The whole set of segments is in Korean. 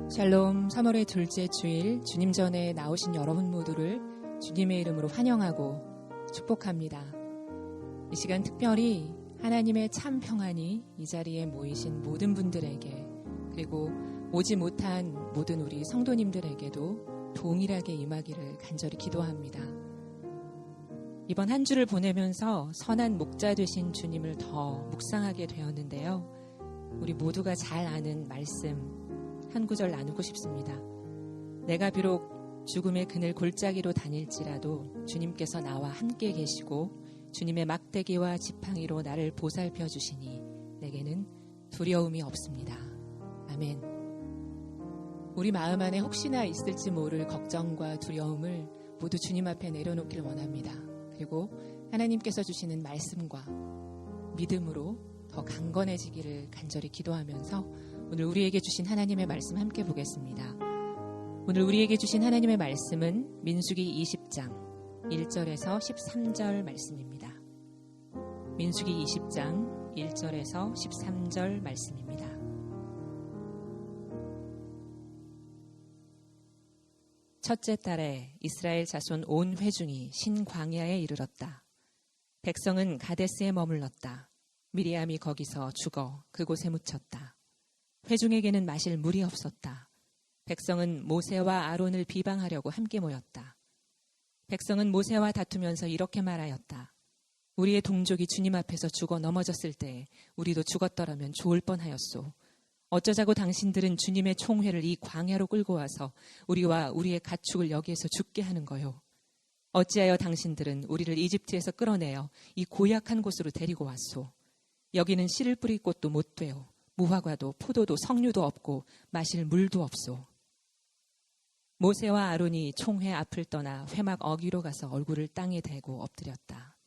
샬롬. 3월의 둘째 주일 주님 전에 나오신 여러분 모두를 주님의 이름으로 환영하고 축복합니다. 이 시간 특별히 하나님의 참 평안이 이 자리에 모이신 모든 분들에게, 그리고 오지 못한 모든 우리 성도님들에게도 동일하게 임하기를 간절히 기도합니다. 이번 한 주를 보내면서 선한 목자 되신 주님을 더 묵상하게 되었는데요. 우리 모두가 잘 아는 말씀 한 구절 나누고 싶습니다. 내가 비록 죽음의 그늘 골짜기로 다닐지라도 주님께서 나와 함께 계시고 주님의 막대기와 지팡이로 나를 보살펴 주시니 내게는 두려움이 없습니다. 아멘. 우리 마음 안에 혹시나 있을지 모를 걱정과 두려움을 모두 주님 앞에 내려놓길 원합니다. 그리고 하나님께서 주시는 말씀과 믿음으로 더 강건해지기를 간절히 기도하면서 오늘 우리에게 주신 하나님의 말씀 함께 보겠습니다. 오늘 우리에게 주신 하나님의 말씀은 민수기 20장 1절에서 13절 말씀입니다. 민수기 20장 1절에서 13절 말씀입니다. 첫째 달에 이스라엘 자손 온 회중이 신광야에 이르렀다. 백성은 가데스에 머물렀다. 미리암이 거기서 죽어 그곳에 묻혔다. 회중에게는 마실 물이 없었다. 백성은 모세와 아론을 비방하려고 함께 모였다. 백성은 모세와 다투면서 이렇게 말하였다. 우리의 동족이 주님 앞에서 죽어 넘어졌을 때 우리도 죽었더라면 좋을 뻔하였소. 어쩌자고 당신들은 주님의 총회를 이 광야로 끌고 와서 우리와 우리의 가축을 여기에서 죽게 하는 거요. 어찌하여 당신들은 우리를 이집트에서 끌어내어 이 고약한 곳으로 데리고 왔소. 여기는 씨를 뿌릴 곳도 못 되어 무화과도 포도도 석류도 없고 마실 물도 없소. 모세와 아론이 총회 앞을 떠나 회막 어귀로 가서 얼굴을 땅에 대고 엎드렸다.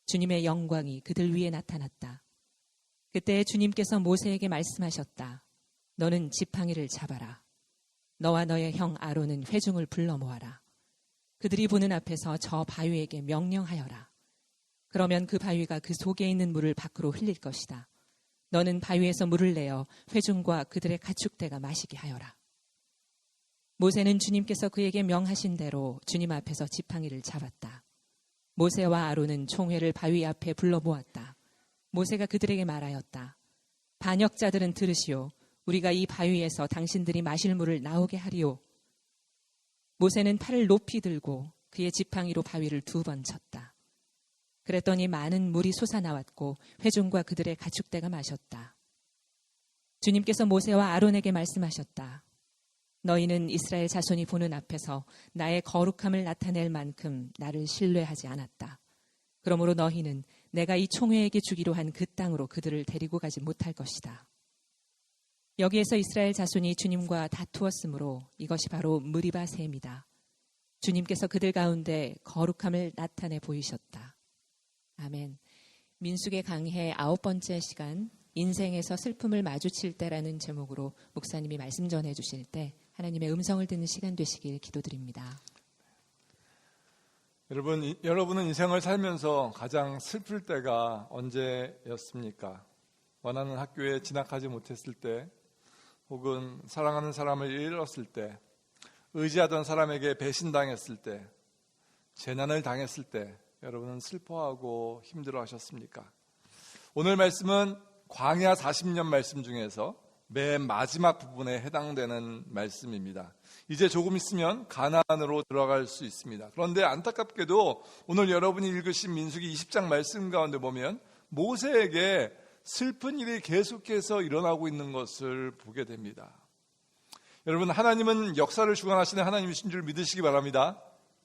주님의 영광이 그들 위에 나타났다. 그때 주님께서 모세에게 말씀하셨다. 너는 지팡이를 잡아라. 너와 너의 형 아론은 회중을 불러 모아라. 그들이 보는 앞에서 저 바위에게 명령하여라. 그러면 그 바위가 그 속에 있는 물을 밖으로 흘릴 것이다. 너는 바위에서 물을 내어 회중과 그들의 가축대가 마시게 하여라. 모세는 주님께서 그에게 명하신 대로 주님 앞에서 지팡이를 잡았다. 모세와 아론은 총회를 바위 앞에 불러 모았다. 모세가 그들에게 말하였다. 반역자들은 들으시오. 우리가 이 바위에서 당신들이 마실 물을 나오게 하리오. 모세는 팔을 높이 들고 그의 지팡이로 바위를 2번 쳤다. 그랬더니 많은 물이 솟아나왔고 회중과 그들의 가축대가 마셨다. 주님께서 모세와 아론에게 말씀하셨다. 너희는 이스라엘 자손이 보는 앞에서 나의 거룩함을 나타낼 만큼 나를 신뢰하지 않았다. 그러므로 너희는 내가 이 총회에게 주기로 한 그 땅으로 그들을 데리고 가지 못할 것이다. 여기에서 이스라엘 자손이 주님과 다투었으므로 이것이 바로 무리바 셈이다. 주님께서 그들 가운데 거룩함을 나타내 보이셨다. 아멘. 민수기 강해 9번째 시간, 인생에서 슬픔을 마주칠 때라는 제목으로 목사님이 말씀 전해 주실 때 하나님의 음성을 듣는 시간 되시길 기도드립니다. 여러분은 인생을 살면서 가장 슬플 때가 언제였습니까? 원하는 학교에 진학하지 못했을 때, 혹은 사랑하는 사람을 잃었을 때, 의지하던 사람에게 배신당했을 때, 재난을 당했을 때 여러분은 슬퍼하고 힘들어하셨습니까? 오늘 말씀은 광야 40년 말씀 중에서 맨 마지막 부분에 해당되는 말씀입니다. 이제 조금 있으면 가나안으로 들어갈 수 있습니다. 그런데 안타깝게도 오늘 여러분이 읽으신 민수기 20장 말씀 가운데 보면 모세에게 슬픈 일이 계속해서 일어나고 있는 것을 보게 됩니다. 여러분, 하나님은 역사를 주관하시는 하나님이신 줄 믿으시기 바랍니다.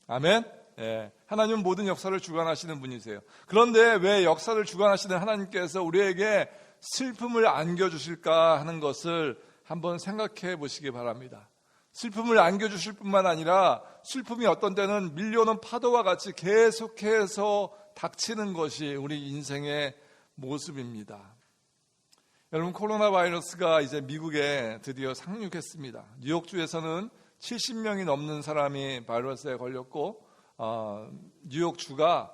아멘. 예, 하나님은 모든 역사를 주관하시는 분이세요. 그런데 왜 역사를 주관하시는 하나님께서 우리에게 슬픔을 안겨주실까 하는 것을 한번 생각해 보시기 바랍니다. 슬픔을 안겨주실 뿐만 아니라 슬픔이 어떤 때는 밀려오는 파도와 같이 계속해서 닥치는 것이 우리 인생의 모습입니다. 여러분, 코로나 바이러스가 이제 미국에 드디어 상륙했습니다. 뉴욕주에서는 70명이 넘는 사람이 바이러스에 걸렸고 뉴욕주가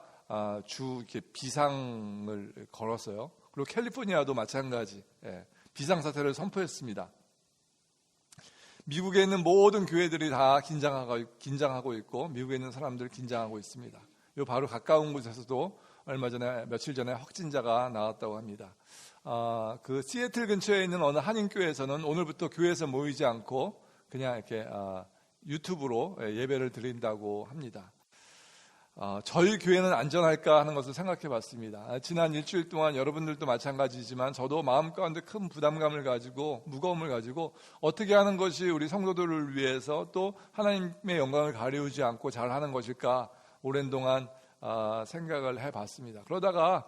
주 비상을 걸었어요. 그리고 캘리포니아도 마찬가지 비상사태를 선포했습니다. 미국에 있는 모든 교회들이 다 긴장하고 있고 미국에 있는 사람들 긴장하고 있습니다. 요 바로 가까운 곳에서도 며칠 전에 확진자가 나왔다고 합니다. 그 시애틀 근처에 있는 어느 한인교회에서는 오늘부터 교회에서 모이지 않고 그냥 이렇게 유튜브로 예배를 드린다고 합니다. 저희 교회는 안전할까 하는 것을 생각해 봤습니다. 지난 일주일 동안 여러분들도 마찬가지지만 저도 마음 가운데 큰 부담감을 가지고 무거움을 가지고 어떻게 하는 것이 우리 성도들을 위해서 또 하나님의 영광을 가리우지 않고 잘하는 것일까 오랜 동안 생각을 해봤습니다. 그러다가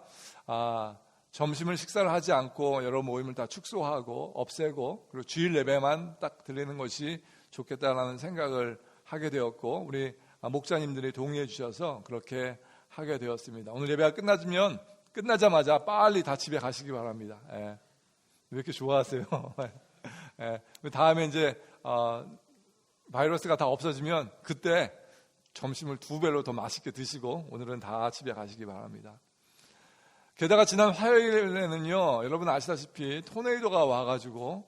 점심을 식사를 하지 않고 여러 모임을 다 축소하고 없애고 그리고 주일 예배만 딱 드리는 것이 좋겠다라는 생각을 하게 되었고 우리 목자님들이 동의해 주셔서 그렇게 하게 되었습니다. 오늘 예배가 끝나자마자 빨리 다 집에 가시기 바랍니다. 왜 이렇게 좋아하세요? 다음에 이제 바이러스가 다 없어지면 그때 점심을 2배로 더 맛있게 드시고 오늘은 다 집에 가시기 바랍니다. 게다가 지난 화요일에는요, 여러분 아시다시피 토네이도가 와가지고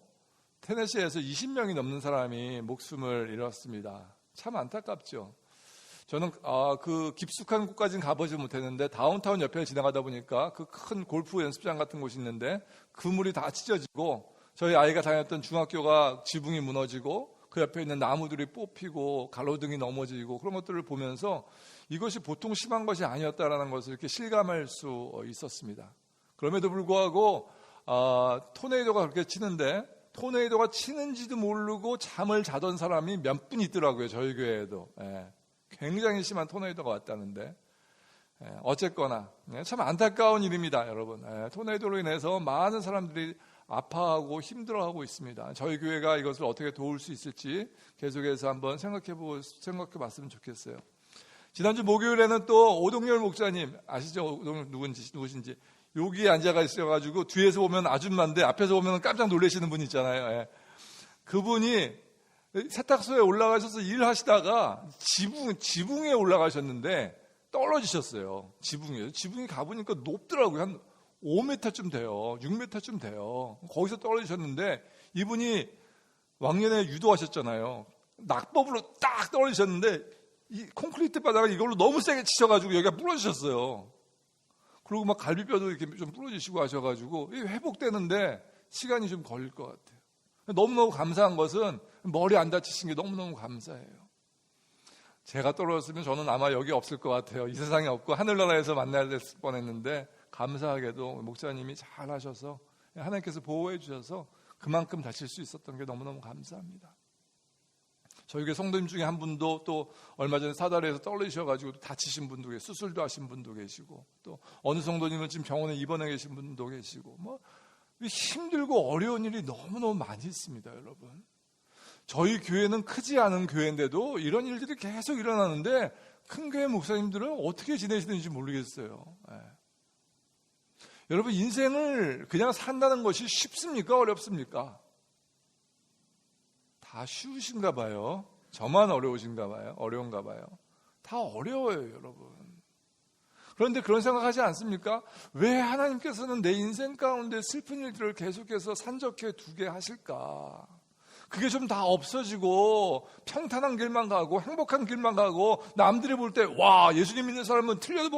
테네시에서 20명이 넘는 사람이 목숨을 잃었습니다. 참 안타깝죠. 저는 그 깊숙한 곳까지는 가보지 못했는데 다운타운 옆에 지나가다 보니까 그 큰 골프 연습장 같은 곳이 있는데 그 물이 다 찢어지고 저희 아이가 다녔던 중학교가 지붕이 무너지고 그 옆에 있는 나무들이 뽑히고 가로등이 넘어지고 그런 것들을 보면서 이것이 보통 심한 것이 아니었다라는 것을 이렇게 실감할 수 있었습니다. 그럼에도 불구하고 토네이도가 그렇게 치는데 토네이도가 치는지도 모르고 잠을 자던 사람이 몇 분 있더라고요. 저희 교회에도. 굉장히 심한 토네이도가 왔다는데 어쨌거나 참 안타까운 일입니다. 여러분. 토네이도로 인해서 많은 사람들이 아파하고 힘들어하고 있습니다. 저희 교회가 이것을 어떻게 도울 수 있을지 계속해서 한번 생각해 봤으면 좋겠어요. 지난주 목요일에는 또 오동열 목사님 아시죠? 오동열 누구신지 여기 앉아가 있어가지고 뒤에서 보면 아줌마인데 앞에서 보면 깜짝 놀라시는 분 있잖아요. 그분이 세탁소에 올라가셔서 일하시다가 지붕에 올라가셨는데 떨어지셨어요. 지붕이 가보니까 높더라고요. 한 5m쯤 돼요. 6m쯤 돼요. 거기서 떨어지셨는데 이분이 왕년에 유도하셨잖아요. 낙법으로 딱 떨어지셨는데 이 콘크리트 바닥을 이걸로 너무 세게 치셔가지고 여기가 부러지셨어요. 그리고 막 갈비뼈도 이렇게 좀 부러지시고 하셔가지고 회복되는데 시간이 좀 걸릴 것 같아요. 너무너무 감사한 것은 머리 안 다치신 게 너무너무 감사해요. 제가 떨어졌으면 저는 아마 여기 없을 것 같아요. 이 세상에 없고 하늘나라에서 만나야 됐을 뻔했는데 감사하게도 목사님이 잘 하셔서 하나님께서 보호해 주셔서 그만큼 다칠 수 있었던 게 너무너무 감사합니다. 저희 교회 성도님 중에 한 분도 또 얼마 전에 사다리에서 떨어지셔가지고 다치신 분도 계시고 수술도 하신 분도 계시고 또 어느 성도님은 지금 병원에 입원해 계신 분도 계시고 힘들고 어려운 일이 너무너무 많이 있습니다. 여러분. 저희 교회는 크지 않은 교회인데도 이런 일들이 계속 일어나는데 큰 교회 목사님들은 어떻게 지내시는지 모르겠어요. 여러분 인생을 그냥 산다는 것이 쉽습니까? 어렵습니까? 다 쉬우신가 봐요. 저만 어려운가 봐요. 다 어려워요, 여러분. 그런데 그런 생각하지 않습니까? 왜 하나님께서는 내 인생 가운데 슬픈 일들을 계속해서 산적해 두게 하실까? 그게 좀 다 없어지고 평탄한 길만 가고 행복한 길만 가고 남들이 볼 때 와, 예수님 믿는 사람은 틀려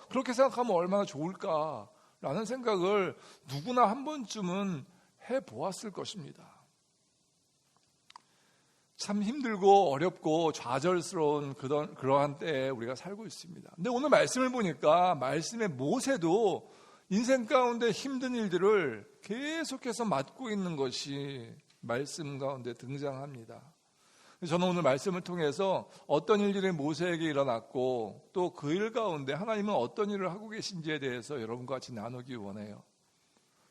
그렇게 생각하면 얼마나 좋을까라는 생각을 누구나 한 번쯤은 해보았을 것입니다. 참 힘들고 어렵고 좌절스러운 그러한 때에 우리가 살고 있습니다. 근데 오늘 말씀을 보니까 말씀의 모세도 인생 가운데 힘든 일들을 계속해서 맡고 있는 것이 말씀 가운데 등장합니다. 저는 오늘 말씀을 통해서 어떤 일들이 모세에게 일어났고 또 그 일 가운데 하나님은 어떤 일을 하고 계신지에 대해서 여러분과 같이 나누기 원해요.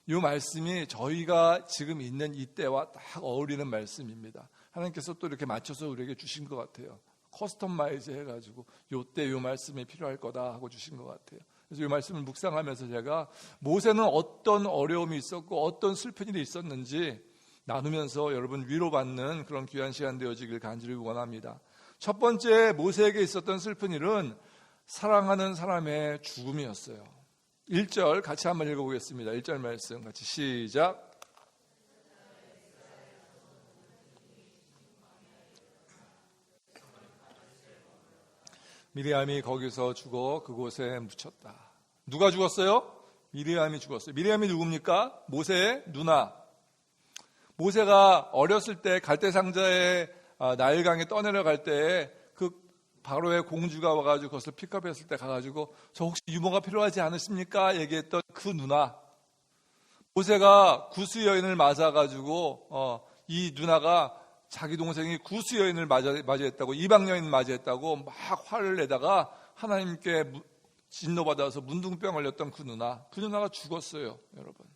이 말씀이 저희가 지금 있는 이때와 딱 어울리는 말씀입니다. 하나님께서 또 이렇게 맞춰서 우리에게 주신 것 같아요. 커스터마이즈 해가지고 요때 요 말씀이 필요할 거다 하고 주신 것 같아요. 그래서 이 말씀을 묵상하면서 제가 모세는 어떤 어려움이 있었고 어떤 슬픈 일이 있었는지 나누면서 여러분 위로받는 그런 귀한 시간 되어지길 간절히 원합니다. 첫 번째 모세에게 있었던 슬픈 일은 사랑하는 사람의 죽음이었어요. 1절 같이 한번 읽어보겠습니다. 1절 말씀 같이 시작. 미리암이 거기서 죽어 그곳에 묻혔다. 누가 죽었어요? 미리암이 죽었어요. 미리암이 누굽니까? 모세의 누나. 모세가 어렸을 때 갈대상자의 나일강에 떠내려갈 때 그 바로의 공주가 와가지고 그것을 픽업했을 때 가가지고 저 혹시 유모가 필요하지 않으십니까? 얘기했던 그 누나. 모세가 구스 여인을 맞아가지고 이 누나가 자기 동생이 구스 여인을 맞이했다고, 이방 여인을 맞이했다고 막 화를 내다가 하나님께 진노받아서 문둥병 걸렸던 그 누나가 죽었어요. 여러분,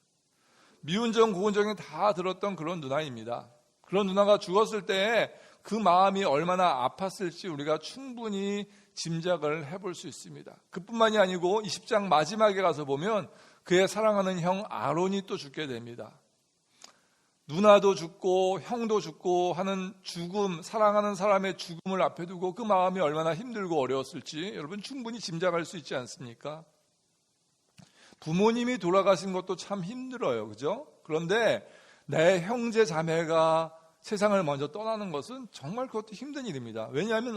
미운정 고운정이 다 들었던 그런 누나입니다. 그런 누나가 죽었을 때 그 마음이 얼마나 아팠을지 우리가 충분히 짐작을 해볼 수 있습니다. 그뿐만이 아니고 20장 마지막에 가서 보면 그의 사랑하는 형 아론이 또 죽게 됩니다. 누나도 죽고 형도 죽고 하는 죽음, 사랑하는 사람의 죽음을 앞에 두고 그 마음이 얼마나 힘들고 어려웠을지 여러분 충분히 짐작할 수 있지 않습니까? 부모님이 돌아가신 것도 참 힘들어요. 그죠? 그런데 내 형제 자매가 세상을 먼저 떠나는 것은 정말 그것도 힘든 일입니다. 왜냐하면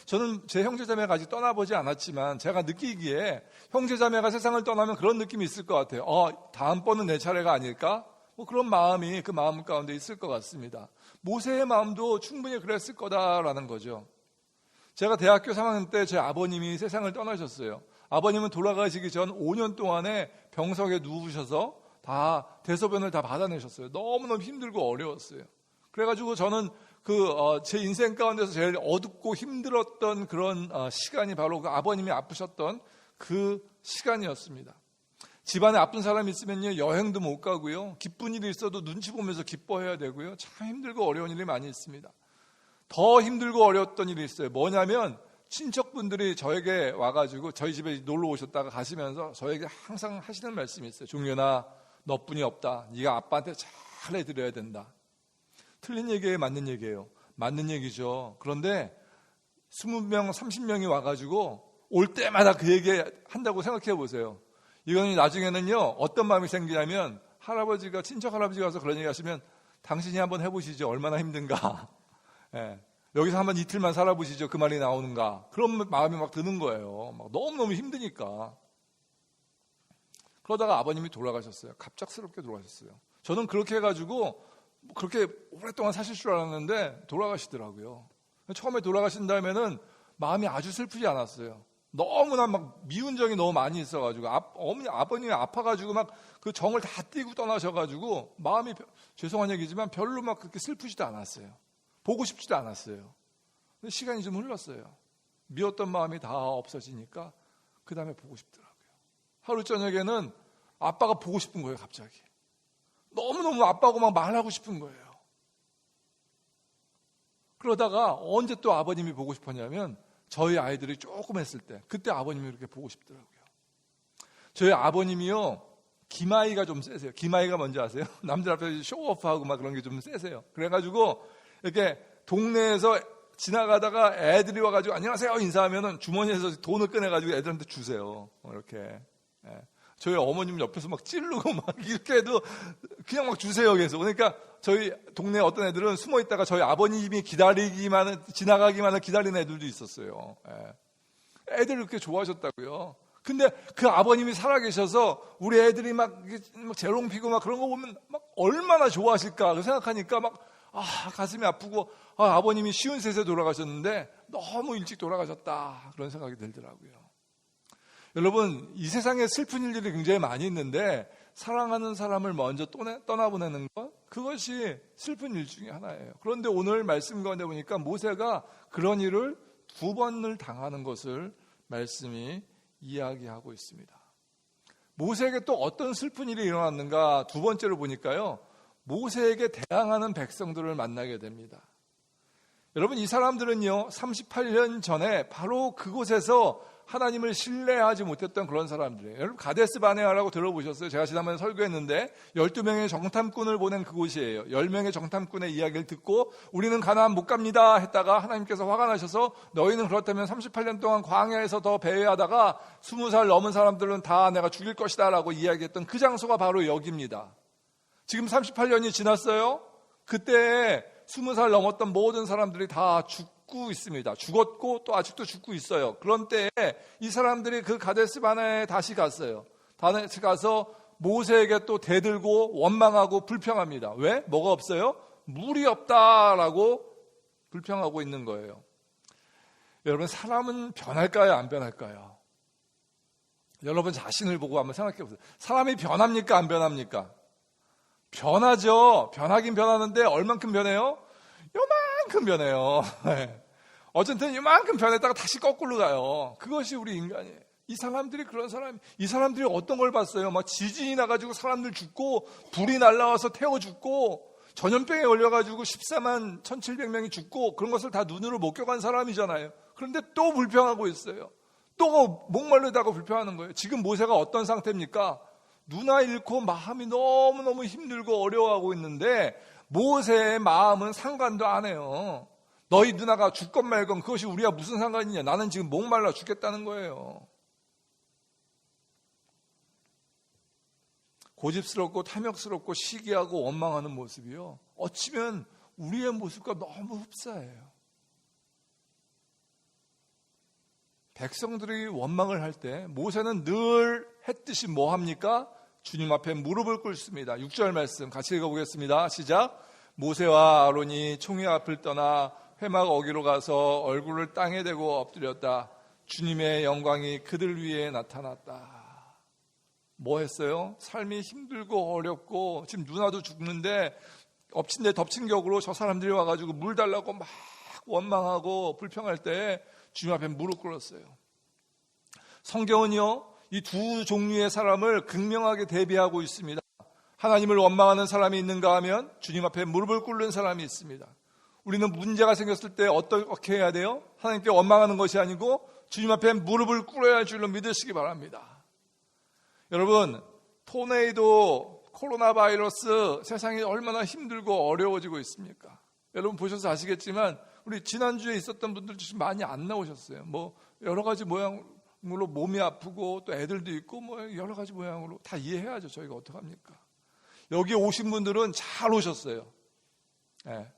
저는 제 형제 자매가 아직 떠나보지 않았지만 제가 느끼기에 형제 자매가 세상을 떠나면 그런 느낌이 있을 것 같아요. 다음번은 내 차례가 아닐까? 그런 마음이 그 마음 가운데 있을 것 같습니다. 모세의 마음도 충분히 그랬을 거다라는 거죠. 제가 대학교 3학년 때 제 아버님이 세상을 떠나셨어요. 아버님은 돌아가시기 전 5년 동안에 병석에 누우셔서 다 대소변을 다 받아내셨어요. 너무너무 힘들고 어려웠어요. 그래가지고 저는 제 인생 가운데서 제일 어둡고 힘들었던 그런 시간이 바로 그 아버님이 아프셨던 그 시간이었습니다. 집안에 아픈 사람이 있으면요, 여행도 못 가고요, 기쁜 일이 있어도 눈치 보면서 기뻐해야 되고요, 참 힘들고 어려운 일이 많이 있습니다. 더 힘들고 어려웠던 일이 있어요. 뭐냐면 친척분들이 저에게 와가지고 저희 집에 놀러 오셨다가 가시면서 저에게 항상 하시는 말씀이 있어요. 종현아, 너뿐이 없다. 네가 아빠한테 잘 해드려야 된다. 틀린 얘기예요, 맞는 얘기예요? 맞는 얘기죠. 그런데 20명, 30명이 와가지고 올 때마다 그 얘기 한다고 생각해 보세요. 이거는 나중에는요, 어떤 마음이 생기냐면 할아버지가, 친척 할아버지가 와서 그런 얘기 하시면 당신이 한번 해보시죠. 얼마나 힘든가. 예. 여기서 한번 이틀만 살아보시죠. 그 말이 나오는가. 그런 마음이 막 드는 거예요. 막 너무너무 힘드니까. 그러다가 아버님이 돌아가셨어요. 갑작스럽게 돌아가셨어요. 저는 그렇게 해가지고 그렇게 오랫동안 사실 줄 알았는데 돌아가시더라고요. 처음에 돌아가신 다음에는 마음이 아주 슬프지 않았어요. 너무나 막 미운 정이 너무 많이 있어가지고 아버님이 아파가지고 막 그 정을 다 띄고 떠나셔가지고 마음이, 죄송한 얘기지만 별로 막 그렇게 슬프지도 않았어요. 보고 싶지도 않았어요. 근데 시간이 좀 흘렀어요. 미웠던 마음이 다 없어지니까 그 다음에 보고 싶더라고요. 하루 저녁에는 아빠가 보고 싶은 거예요. 갑자기 너무너무 아빠하고 막 말하고 싶은 거예요. 그러다가 언제 또 아버님이 보고 싶었냐면 저희 아이들이 조금 했을 때, 그때 아버님이 이렇게 보고 싶더라고요. 저희 아버님이요, 기마이가 좀 세세요. 기마이가 뭔지 아세요? 남들 앞에서 쇼오프하고 막 그런 게 좀 세세요. 그래가지고 이렇게 동네에서 지나가다가 애들이 와가지고 안녕하세요 인사하면은 주머니에서 돈을 꺼내가지고 애들한테 주세요. 이렇게. 예. 저희 어머님 옆에서 막 찌르고 막 이렇게 해도 그냥 막 주세요. 계속. 그러니까 저희 동네 어떤 애들은 숨어 있다가 저희 아버님이 지나가기만을 기다리는 애들도 있었어요. 예. 애들 그렇게 좋아하셨다고요. 근데 그 아버님이 살아계셔서 우리 애들이 막 재롱 피고 막 그런 거 보면 막 얼마나 좋아하실까 생각하니까 막 가슴이 아프고 아버님이 53세 돌아가셨는데 너무 일찍 돌아가셨다 그런 생각이 들더라고요. 여러분, 이 세상에 슬픈 일들이 굉장히 많이 있는데 사랑하는 사람을 먼저 떠나보내는 것, 그것이 슬픈 일 중에 하나예요. 그런데 오늘 말씀 가운데 보니까 모세가 그런 일을 2번을 당하는 것을 말씀이 이야기하고 있습니다. 모세에게 또 어떤 슬픈 일이 일어났는가, 2번째로 보니까요, 모세에게 대항하는 백성들을 만나게 됩니다. 여러분, 이 사람들은요, 38년 전에 바로 그곳에서 하나님을 신뢰하지 못했던 그런 사람들이에요. 여러분, 가데스 바네아라고 들어보셨어요? 제가 지난번에 설교했는데 12명의 정탐꾼을 보낸 그곳이에요. 10명의 정탐꾼의 이야기를 듣고 우리는 가나안 못 갑니다 했다가 하나님께서 화가 나셔서 너희는 그렇다면 38년 동안 광야에서 더 배회하다가 20살 넘은 사람들은 다 내가 죽일 것이다 라고 이야기했던 그 장소가 바로 여기입니다. 지금 38년이 지났어요. 그때 20살 넘었던 모든 사람들이 다 죽고 죽고 있습니다. 죽었고 또 아직도 죽고 있어요. 그런 때에 이 사람들이 그 가데스 바네아에 다시 갔어요. 다시 가서 모세에게 또 대들고 원망하고 불평합니다. 왜? 뭐가 없어요? 물이 없다라고 불평하고 있는 거예요. 여러분, 사람은 변할까요? 안 변할까요? 여러분 자신을 보고 한번 생각해 보세요. 사람이 변합니까? 안 변합니까? 변하죠. 변하긴 변하는데 얼만큼 변해요? 요만큼 변해요. 어쨌든 요만큼 변했다가 다시 거꾸로 가요. 그것이 우리 인간이에요. 이 사람들이 그런 사람, 이 사람들이 어떤 걸 봤어요? 막 지진이 나가지고 사람들 죽고, 불이 날라와서 태워 죽고, 전염병에 걸려가지고 14만 1,700명이 죽고, 그런 것을 다 눈으로 목격한 사람이잖아요. 그런데 또 불평하고 있어요. 또 목마르다고 불평하는 거예요. 지금 모세가 어떤 상태입니까? 누나 잃고 마음이 너무너무 힘들고 어려워하고 있는데, 모세의 마음은 상관도 안 해요. 너희 누나가 죽건 말건 그것이 우리와 무슨 상관이냐. 나는 지금 목말라 죽겠다는 거예요. 고집스럽고 탐욕스럽고 시기하고 원망하는 모습이요, 어찌면 우리의 모습과 너무 흡사해요. 백성들이 원망을 할 때 모세는 늘 했듯이 뭐 합니까? 주님 앞에 무릎을 꿇습니다. 6절 말씀 같이 읽어보겠습니다. 시작. 모세와 아론이 총회 앞을 떠나 회막 어기로 가서 얼굴을 땅에 대고 엎드렸다. 주님의 영광이 그들 위에 나타났다. 뭐 했어요? 삶이 힘들고 어렵고 지금 누나도 죽는데 엎친 데 덮친 격으로 저 사람들이 와가지고 물 달라고 막 원망하고 불평할 때 주님 앞에 무릎 꿇었어요. 성경은요, 이 두 종류의 사람을 극명하게 대비하고 있습니다. 하나님을 원망하는 사람이 있는가 하면 주님 앞에 무릎을 꿇는 사람이 있습니다. 우리는 문제가 생겼을 때 어떻게 해야 돼요? 하나님께 원망하는 것이 아니고 주님 앞에 무릎을 꿇어야 할 줄로 믿으시기 바랍니다. 여러분, 토네이도, 코로나 바이러스, 세상이 얼마나 힘들고 어려워지고 있습니까? 여러분 보셔서 아시겠지만 우리 지난주에 있었던 분들 지금 많이 안 나오셨어요. 뭐 여러 가지 모양으로 몸이 아프고 또 애들도 있고 뭐 여러 가지 모양으로 다 이해해야죠. 저희가 어떡합니까? 여기 오신 분들은 잘 오셨어요. 네.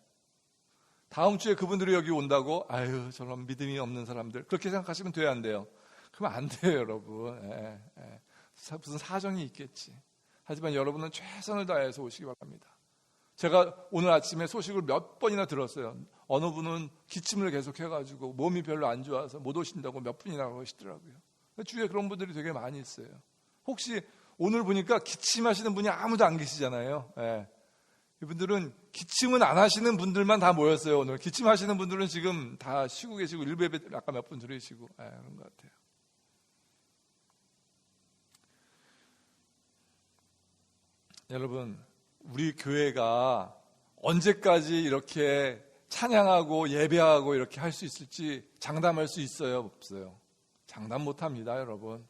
다음 주에 그분들이 여기 온다고 아유 저런 믿음이 없는 사람들 그렇게 생각하시면 돼야 안 돼요. 그러면 안 돼요, 여러분. 무슨 사정이 있겠지. 하지만 여러분은 최선을 다해서 오시기 바랍니다. 제가 오늘 아침에 소식을 몇 번이나 들었어요. 어느 분은 기침을 계속 해가지고 몸이 별로 안 좋아서 못 오신다고 몇 분이나 그러시더라고요. 주위에 그런 분들이 되게 많이 있어요. 혹시 오늘 보니까 기침하시는 분이 아무도 안 계시잖아요. 이분들은 기침은 안 하시는 분들만 다 모였어요. 오늘 기침하시는 분들은 지금 다 쉬고 계시고 일부 예배 아까 몇 분 들으시고 그런 것 같아요. 여러분, 우리 교회가 언제까지 이렇게 찬양하고 예배하고 이렇게 할 수 있을지 장담할 수 있어요? 없어요? 장담 못합니다, 여러분.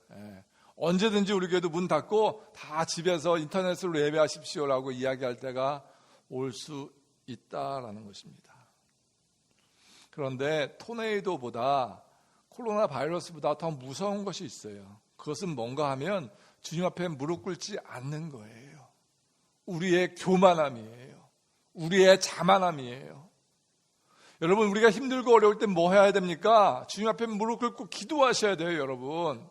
언제든지 우리 교회도 문 닫고 다 집에서 인터넷으로 예배하십시오라고 이야기할 때가 올 수 있다라는 것입니다. 그런데 토네이도보다 코로나 바이러스보다 더 무서운 것이 있어요. 그것은 뭔가 하면 주님 앞에 무릎 꿇지 않는 거예요. 우리의 교만함이에요. 우리의 자만함이에요. 여러분, 우리가 힘들고 어려울 때 뭐 해야 됩니까? 주님 앞에 무릎 꿇고 기도하셔야 돼요, 여러분.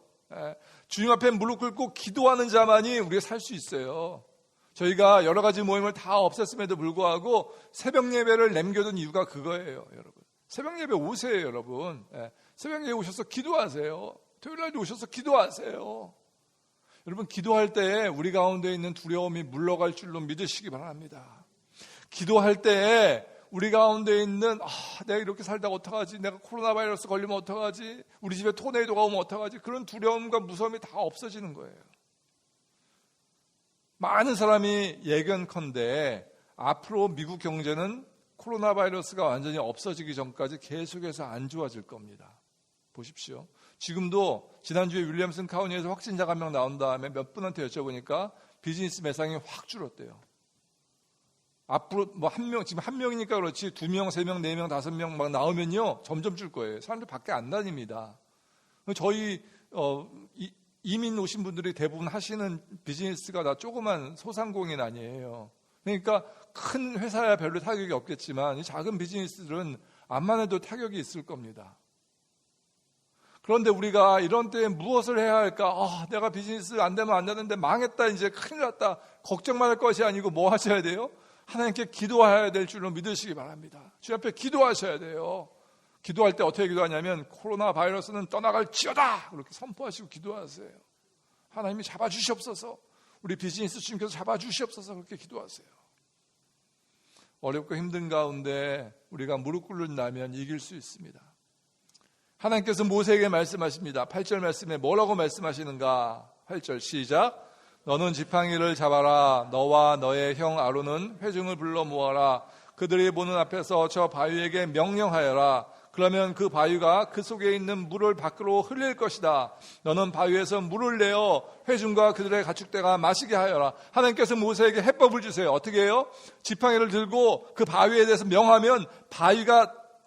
주님 앞에 무릎 꿇고 기도하는 자만이 우리가 살 수 있어요. 저희가 여러 가지 모임을 다 없앴음에도 불구하고 새벽 예배를 남겨둔 이유가 그거예요, 여러분. 새벽 예배 오세요, 여러분. 새벽 예배 오셔서 기도하세요. 토요일 날도 오셔서 기도하세요. 여러분, 기도할 때 우리 가운데 있는 두려움이 물러갈 줄로 믿으시기 바랍니다. 기도할 때 우리 가운데 있는 내가 이렇게 살다가 어떡하지? 내가 코로나 바이러스 걸리면 어떡하지? 우리 집에 토네이도가 오면 어떡하지? 그런 두려움과 무서움이 다 없어지는 거예요. 많은 사람이 예견컨대 앞으로 미국 경제는 코로나 바이러스가 완전히 없어지기 전까지 계속해서 안 좋아질 겁니다. 보십시오. 지금도 지난주에 윌리엄슨 카운티에서 확진자가 한 명 나온 다음에 몇 분한테 여쭤보니까 비즈니스 매상이 확 줄었대요. 앞으로 뭐 한 명, 지금 한 명이니까 그렇지 2명, 3명, 4명, 5명 막 나오면요 점점 줄 거예요. 사람들 밖에 안 다닙니다. 저희 이민 오신 분들이 대부분 하시는 비즈니스가 다 조그만 소상공인 아니에요. 그러니까 큰 회사야 별로 타격이 없겠지만 이 작은 비즈니스들은 암만 해도 타격이 있을 겁니다. 그런데 우리가 이런 때에 무엇을 해야 할까? 내가 비즈니스 안 되면 안 되는데 망했다, 이제 큰일 났다. 걱정만 할 것이 아니고 뭐 하셔야 돼요? 하나님께 기도해야 될 줄로 믿으시기 바랍니다. 주님 앞에 기도하셔야 돼요. 기도할 때 어떻게 기도하냐면 코로나 바이러스는 떠나갈지어다 그렇게 선포하시고 기도하세요. 하나님이 잡아주시옵소서. 우리 비즈니스 주님께서 잡아주시옵소서. 그렇게 기도하세요. 어렵고 힘든 가운데 우리가 무릎 꿇는다면 이길 수 있습니다. 하나님께서 모세에게 말씀하십니다. 8절 말씀에 뭐라고 말씀하시는가? 8절 시작. 너는 지팡이를 잡아라. 너와 너의 형 아론은 회중을 불러 모아라. 그들이 보는 앞에서 저 바위에게 명령하여라. 그러면 그 바위가 그 속에 있는 물을 밖으로 흘릴 것이다. 너는 바위에서 물을 내어 회중과 그들의 가축대가 마시게 하여라. 하나님께서 모세에게 해법을 주세요. 어떻게 해요? 지팡이를 들고 그 바위에 대해서 명하면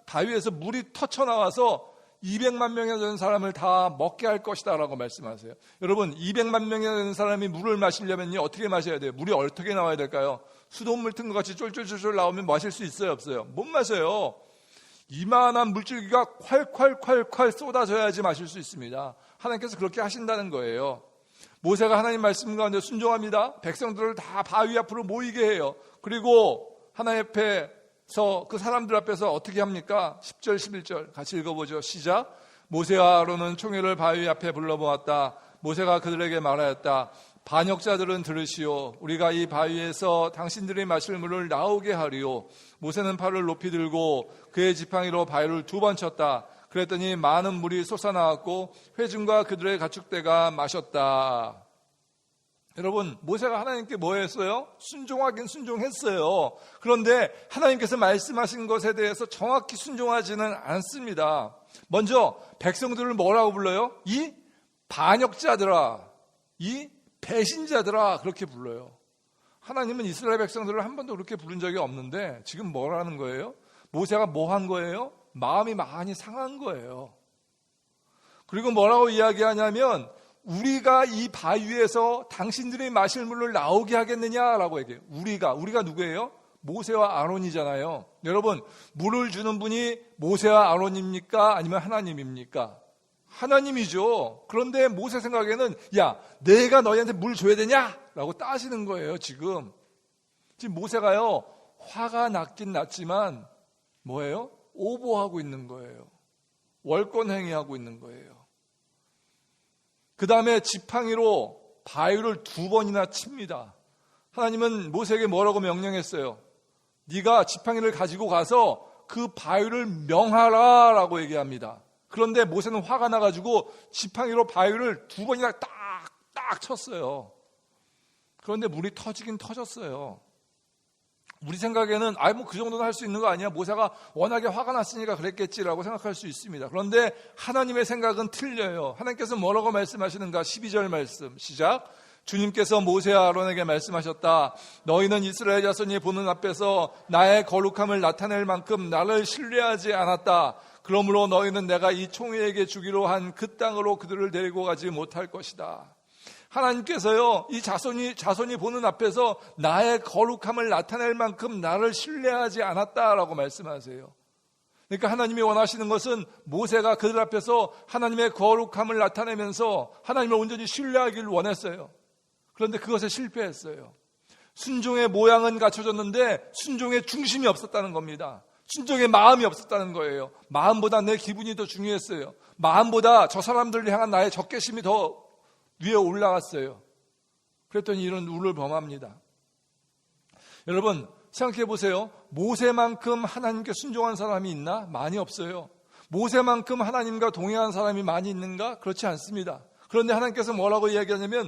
바위에서 물이 터쳐나와서 200만 명이나 되는 사람을 다 먹게 할 것이다 라고 말씀하세요. 여러분, 200만 명이나 되는 사람이 물을 마시려면요, 어떻게 마셔야 돼요? 물이 어떻게 나와야 될까요? 수돗물 튼 것 같이 쫄쫄쫄쫄 나오면 마실 수 있어요, 없어요? 못 마셔요. 이만한 물줄기가 콸콸콸콸 쏟아져야지 마실 수 있습니다. 하나님께서 그렇게 하신다는 거예요. 모세가 하나님 말씀 가운데 순종합니다. 백성들을 다 바위 앞으로 모이게 해요. 그리고 하나님 앞에서 그 사람들 앞에서 어떻게 합니까? 10절 11절 같이 읽어보죠. 시작. 모세와 아론은 총회를 바위 앞에 불러 모았다. 모세가 그들에게 말하였다. 반역자들은 들으시오. 우리가 이 바위에서 당신들이 마실 물을 나오게 하리오. 모세는 팔을 높이 들고 그의 지팡이로 바위를 2번 쳤다. 그랬더니 많은 물이 솟아나왔고 회중과 그들의 가축대가 마셨다. 여러분, 모세가 하나님께 뭐 했어요? 순종하긴 순종했어요. 그런데 하나님께서 말씀하신 것에 대해서 정확히 순종하지는 않습니다. 먼저 백성들을 뭐라고 불러요? 이 반역자들아, 이 배신자들아, 그렇게 불러요. 하나님은 이스라엘 백성들을 한 번도 그렇게 부른 적이 없는데 지금 뭐라는 거예요? 모세가 뭐 한 거예요? 마음이 많이 상한 거예요. 그리고 뭐라고 이야기하냐면 우리가 이 바위에서 당신들이 마실 물을 나오게 하겠느냐라고 얘기해요. 우리가 누구예요? 모세와 아론이잖아요. 여러분, 물을 주는 분이 모세와 아론입니까? 아니면 하나님입니까? 하나님이죠. 그런데 모세 생각에는 야, 내가 너희한테 물 줘야 되냐? 라고 따지는 거예요. 지금 모세가요, 화가 났긴 났지만 뭐예요? 오보하고 있는 거예요. 월권행위하고 있는 거예요. 그 다음에 지팡이로 바위를 2번이나 칩니다. 하나님은 모세에게 뭐라고 명령했어요? 네가 지팡이를 가지고 가서 그 바위를 명하라 라고 얘기합니다. 그런데 모세는 화가 나가지고 지팡이로 바위를 2번이나 딱 쳤어요. 그런데 물이 터지긴 터졌어요. 우리 생각에는 그 정도는 할 수 있는 거 아니야? 모세가 워낙에 화가 났으니까 그랬겠지라고 생각할 수 있습니다. 그런데 하나님의 생각은 틀려요. 하나님께서 뭐라고 말씀하시는가? 12절 말씀 시작. 주님께서 모세와 아론에게 말씀하셨다. 너희는 이스라엘 자손이 보는 앞에서 나의 거룩함을 나타낼 만큼 나를 신뢰하지 않았다. 그러므로 너희는 내가 이 총회에게 주기로 한 그 땅으로 그들을 데리고 가지 못할 것이다. 하나님께서요, 이 자손이 보는 앞에서 나의 거룩함을 나타낼 만큼 나를 신뢰하지 않았다라고 말씀하세요. 그러니까 하나님이 원하시는 것은 모세가 그들 앞에서 하나님의 거룩함을 나타내면서 하나님을 온전히 신뢰하기를 원했어요. 그런데 그것에 실패했어요. 순종의 모양은 갖춰졌는데 순종의 중심이 없었다는 겁니다. 순종의 마음이 없었다는 거예요. 마음보다 내 기분이 더 중요했어요. 마음보다 저 사람들을 향한 나의 적개심이 더 위에 올라갔어요. 그랬더니 이런 우를 범합니다. 여러분, 생각해 보세요. 모세만큼 하나님께 순종한 사람이 있나? 많이 없어요. 모세만큼 하나님과 동행한 사람이 많이 있는가? 그렇지 않습니다. 그런데 하나님께서 뭐라고 이야기하냐면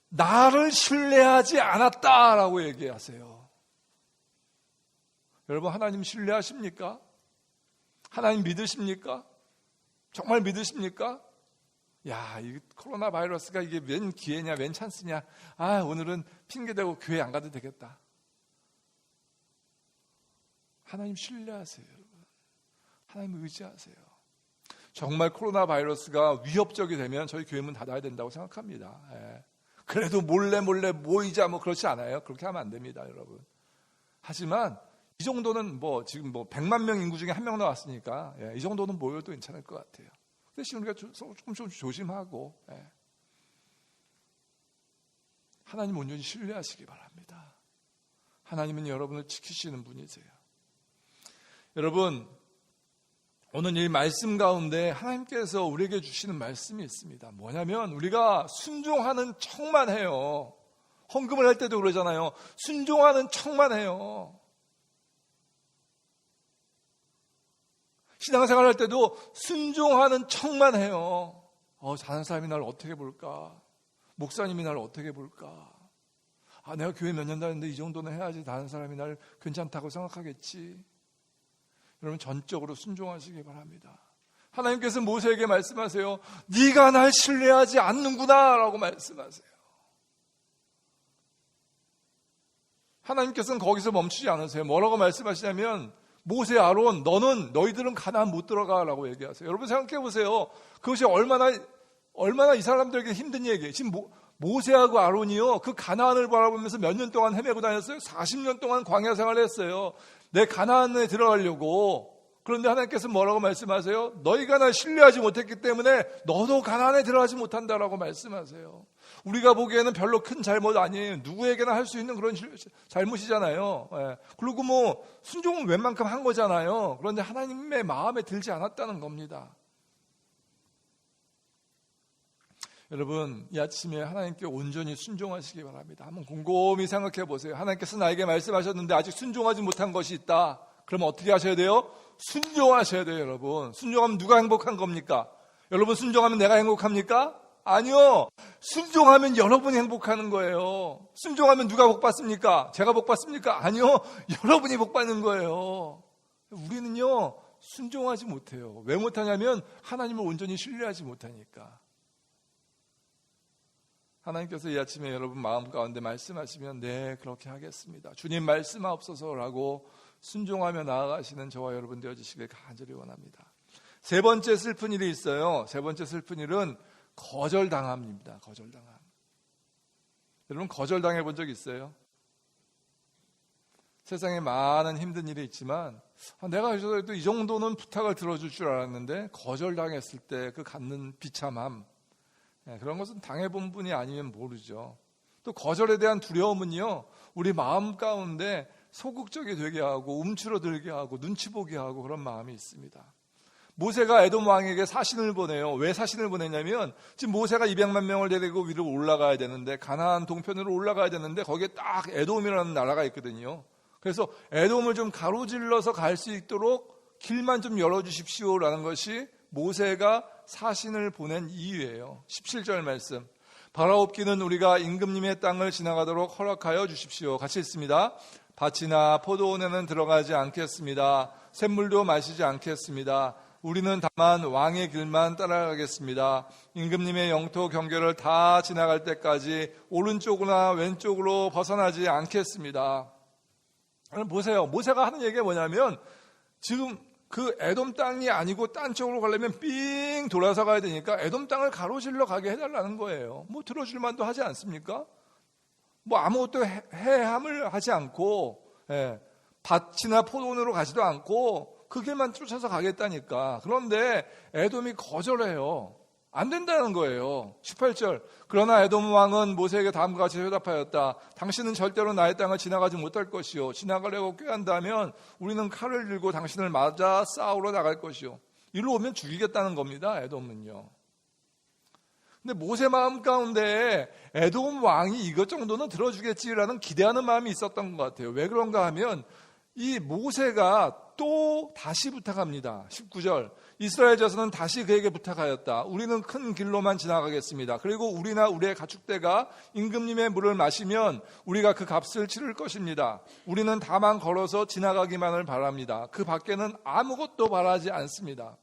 나를 신뢰하지 않았다라고 얘기하세요. 여러분, 하나님 신뢰하십니까? 하나님 믿으십니까? 정말 믿으십니까? 야, 이 코로나 바이러스가 이게 웬 기회냐, 웬 찬스냐. 오늘은 핑계대고 교회 안 가도 되겠다. 하나님 신뢰하세요, 여러분. 하나님 의지하세요. 정말 코로나 바이러스가 위협적이 되면 저희 교회 문 닫아야 된다고 생각합니다. 그래도 몰래 모이자 그렇지 않아요. 그렇게 하면 안 됩니다, 여러분. 하지만 이 정도는 지금 100만 명 인구 중에 한 명 나왔으니까 이 정도는 모여도 괜찮을 것 같아요. 대신 우리가 좀 조심하고 하나님 온전히 신뢰하시기 바랍니다. 하나님은 여러분을 지키시는 분이세요. 여러분, 오늘 이 말씀 가운데 하나님께서 우리에게 주시는 말씀이 있습니다. 뭐냐면 우리가 순종하는 척만 해요. 헌금을 할 때도 그러잖아요. 순종하는 척만 해요. 신앙생활 할 때도 순종하는 척만 해요. 다른 사람이 날 어떻게 볼까? 목사님이 날 어떻게 볼까? 내가 교회 몇 년 다녔는데 이 정도는 해야지 다른 사람이 날 괜찮다고 생각하겠지. 여러분, 전적으로 순종하시기 바랍니다. 하나님께서 모세에게 말씀하세요. 네가 날 신뢰하지 않는구나 라고 말씀하세요. 하나님께서는 거기서 멈추지 않으세요. 뭐라고 말씀하시냐면 모세, 아론, 너희들은 가나안 못 들어가라고 얘기하세요. 여러분 생각해 보세요. 그것이 얼마나 이 사람들에게 힘든 얘기예요. 지금 모세하고 아론이요, 그 가나안을 바라보면서 몇 년 동안 헤매고 다녔어요. 40년 동안 광야 생활을 했어요. 내 가나안에 들어가려고. 그런데 하나님께서 뭐라고 말씀하세요? 너희가 날 신뢰하지 못했기 때문에 너도 가나안에 들어가지 못한다라고 말씀하세요. 우리가 보기에는 별로 큰 잘못 아니에요. 누구에게나 할 수 있는 그런 잘못이잖아요. 그리고 순종은 웬만큼 한 거잖아요. 그런데 하나님의 마음에 들지 않았다는 겁니다. 여러분, 이 아침에 하나님께 온전히 순종하시기 바랍니다. 한번 곰곰이 생각해 보세요. 하나님께서 나에게 말씀하셨는데 아직 순종하지 못한 것이 있다. 그러면 어떻게 하셔야 돼요? 순종하셔야 돼요, 여러분. 순종하면 누가 행복한 겁니까? 여러분, 순종하면 내가 행복합니까? 아니요. 순종하면 여러분이 행복하는 거예요. 순종하면 누가 복 받습니까? 제가 복 받습니까? 아니요. 여러분이 복 받는 거예요. 우리는요, 순종하지 못해요. 왜 못하냐면 하나님을 온전히 신뢰하지 못하니까. 하나님께서 이 아침에 여러분 마음 가운데 말씀하시면 네, 그렇게 하겠습니다. 주님 말씀하옵소서라고 순종하며 나아가시는 저와 여러분 되어주시길 간절히 원합니다. 세 번째 슬픈 일이 있어요. 세 번째 슬픈 일은 거절당함입니다. 거절당함. 여러분, 거절당해 본 적 있어요? 세상에 많은 힘든 일이 있지만 내가 그래도 이 정도는 부탁을 들어줄 줄 알았는데 거절당했을 때 그 갖는 비참함, 그런 것은 당해본 분이 아니면 모르죠. 또 거절에 대한 두려움은요, 우리 마음 가운데 소극적이 되게 하고 움츠러들게 하고 눈치 보게 하고 그런 마음이 있습니다. 모세가 에돔 왕에게 사신을 보내요. 왜 사신을 보내냐면 지금 모세가 200만 명을 데리고 위로 올라가야 되는데, 가나안 동편으로 올라가야 되는데 거기에 딱 에돔이라는 나라가 있거든요. 그래서 에돔을 좀 가로질러서 갈 수 있도록 길만 좀 열어주십시오라는 것이 모세가 사신을 보낸 이유예요. 17절 말씀. 바라옵기는 우리가 임금님의 땅을 지나가도록 허락하여 주십시오. 같이 읽습니다. 밭이나 포도원에는 들어가지 않겠습니다. 샘물도 마시지 않겠습니다. 우리는 다만 왕의 길만 따라가겠습니다. 임금님의 영토 경계를 다 지나갈 때까지 오른쪽이나 왼쪽으로 벗어나지 않겠습니다. 보세요. 모세가 하는 얘기가 뭐냐면 지금 그 에돔 땅이 아니고 딴 쪽으로 가려면 삥 돌아서 가야 되니까 에돔 땅을 가로질러 가게 해달라는 거예요. 들어줄 만도 하지 않습니까? 아무것도 해함을 하지 않고 밭이나 포도원으로 가지도 않고 그 길만 쫓아서 가겠다니까. 그런데 에돔이 거절해요. 안 된다는 거예요. 18절. 그러나 에돔 왕은 모세에게 다음과 같이 대답하였다. 당신은 절대로 나의 땅을 지나가지 못할 것이요. 지나가려고 꾀한다면 우리는 칼을 들고 당신을 맞아 싸우러 나갈 것이요. 이리로 오면 죽이겠다는 겁니다. 에돔은요. 근데 모세 마음 가운데 에돔 왕이 이것 정도는 들어주겠지라는 기대하는 마음이 있었던 것 같아요. 왜 그런가 하면 이 모세가 또 다시 부탁합니다. 19절. 이스라엘 자손은 다시 그에게 부탁하였다. 우리는 큰 길로만 지나가겠습니다. 그리고 우리나 우리의 가축대가 임금님의 물을 마시면 우리가 그 값을 치를 것입니다. 우리는 다만 걸어서 지나가기만을 바랍니다. 그 밖에는 아무것도 바라지 않습니다.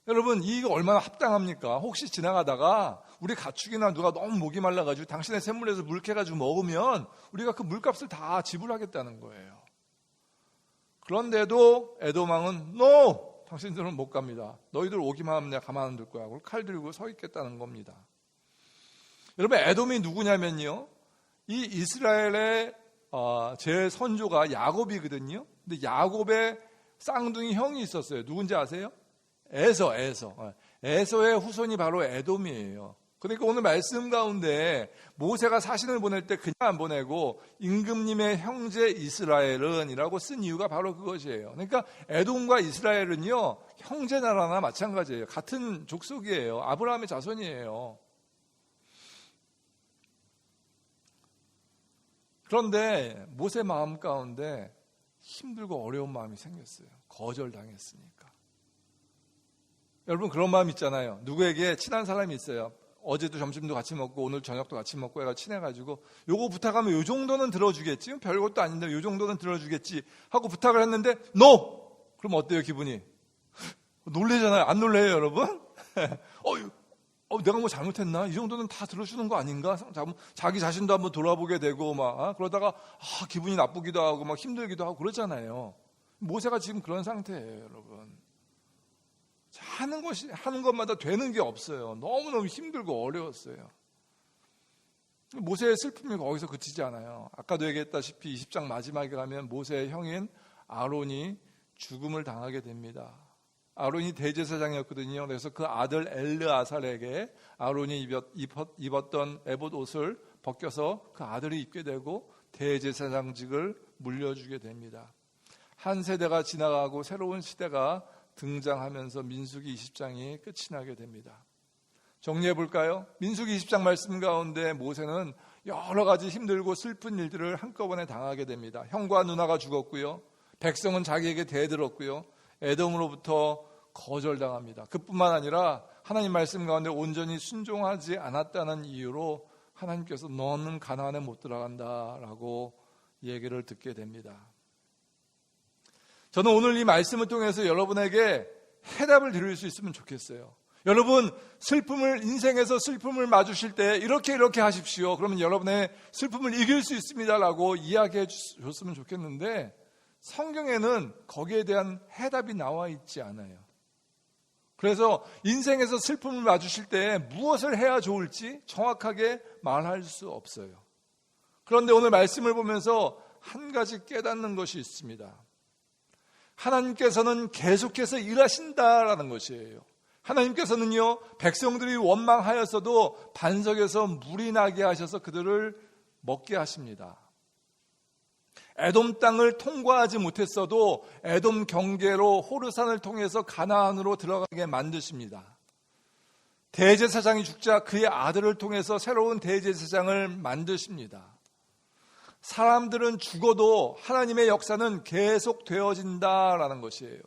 여러분, 이게 얼마나 합당합니까? 혹시 지나가다가 우리 가축이나 누가 너무 목이 말라가지고 당신의 샘물에서 물 캐가지고 먹으면 우리가 그 물값을 다 지불하겠다는 거예요. 그런데도 에돔 왕은 NO! 당신들은 못 갑니다. 너희들 오기만 하면 내가 가만 안 둘 거야. 그리고 칼 들고 서 있겠다는 겁니다. 여러분, 에돔이 누구냐면요, 이 이스라엘의 제 선조가 야곱이거든요. 근데 야곱의 쌍둥이 형이 있었어요. 누군지 아세요? 에서. 에서의 후손이 바로 에돔이에요. 그러니까 오늘 말씀 가운데 모세가 사신을 보낼 때 그냥 안 보내고 임금님의 형제 이스라엘은 이라고 쓴 이유가 바로 그것이에요. 그러니까 에돔과 이스라엘은요, 형제 나라나 마찬가지예요. 같은 족속이에요. 아브라함의 자손이에요. 그런데 모세 마음 가운데 힘들고 어려운 마음이 생겼어요. 거절당했으니까. 여러분 그런 마음 있잖아요. 누구에게 친한 사람이 있어요. 어제도 점심도 같이 먹고 오늘 저녁도 같이 먹고 애가 친해가지고 요거 부탁하면 요 정도는 들어주겠지, 별것도 아닌데 요 정도는 들어주겠지 하고 부탁을 했는데 NO! 그럼 어때요 기분이? 놀래잖아요. 안 놀래요 여러분? 내가 뭐 잘못했나? 이 정도는 다 들어주는 거 아닌가? 자기 자신도 한번 돌아보게 되고 그러다가 기분이 나쁘기도 하고 막 힘들기도 하고 그러잖아요. 모세가 지금 그런 상태예요 여러분. 하는 것마다 되는 게 없어요. 너무너무 힘들고 어려웠어요. 모세의 슬픔이 거기서 그치지 않아요. 아까도 얘기했다시피 20장 마지막에 가면 모세의 형인 아론이 죽음을 당하게 됩니다. 아론이 대제사장이었거든요. 그래서 그 아들 엘르아살에게 아론이 입었던 에봇 옷을 벗겨서 그 아들이 입게 되고 대제사장직을 물려주게 됩니다. 한 세대가 지나가고 새로운 시대가 등장하면서 민수기 20장이 끝이 나게 됩니다. 정리해 볼까요? 민수기 20장 말씀 가운데 모세는 여러 가지 힘들고 슬픈 일들을 한꺼번에 당하게 됩니다. 형과 누나가 죽었고요. 백성은 자기에게 대들었고요. 에돔으로부터 거절당합니다. 그뿐만 아니라 하나님 말씀 가운데 온전히 순종하지 않았다는 이유로 하나님께서 너는 가나안에 못 들어간다라고 얘기를 듣게 됩니다. 저는 오늘 이 말씀을 통해서 여러분에게 해답을 드릴 수 있으면 좋겠어요. 여러분 인생에서 슬픔을 마주칠 때 이렇게 하십시오. 그러면 여러분의 슬픔을 이길 수 있습니다라고 이야기해 줬으면 좋겠는데 성경에는 거기에 대한 해답이 나와 있지 않아요. 그래서 인생에서 슬픔을 마주칠 때 무엇을 해야 좋을지 정확하게 말할 수 없어요. 그런데 오늘 말씀을 보면서 한 가지 깨닫는 것이 있습니다. 하나님께서는 계속해서 일하신다라는 것이에요. 하나님께서는요, 백성들이 원망하였어도 반석에서 물이 나게 하셔서 그들을 먹게 하십니다. 에돔 땅을 통과하지 못했어도 에돔 경계로 호르산을 통해서 가나안으로 들어가게 만드십니다. 대제사장이 죽자 그의 아들을 통해서 새로운 대제사장을 만드십니다. 사람들은 죽어도 하나님의 역사는 계속 되어진다라는 것이에요.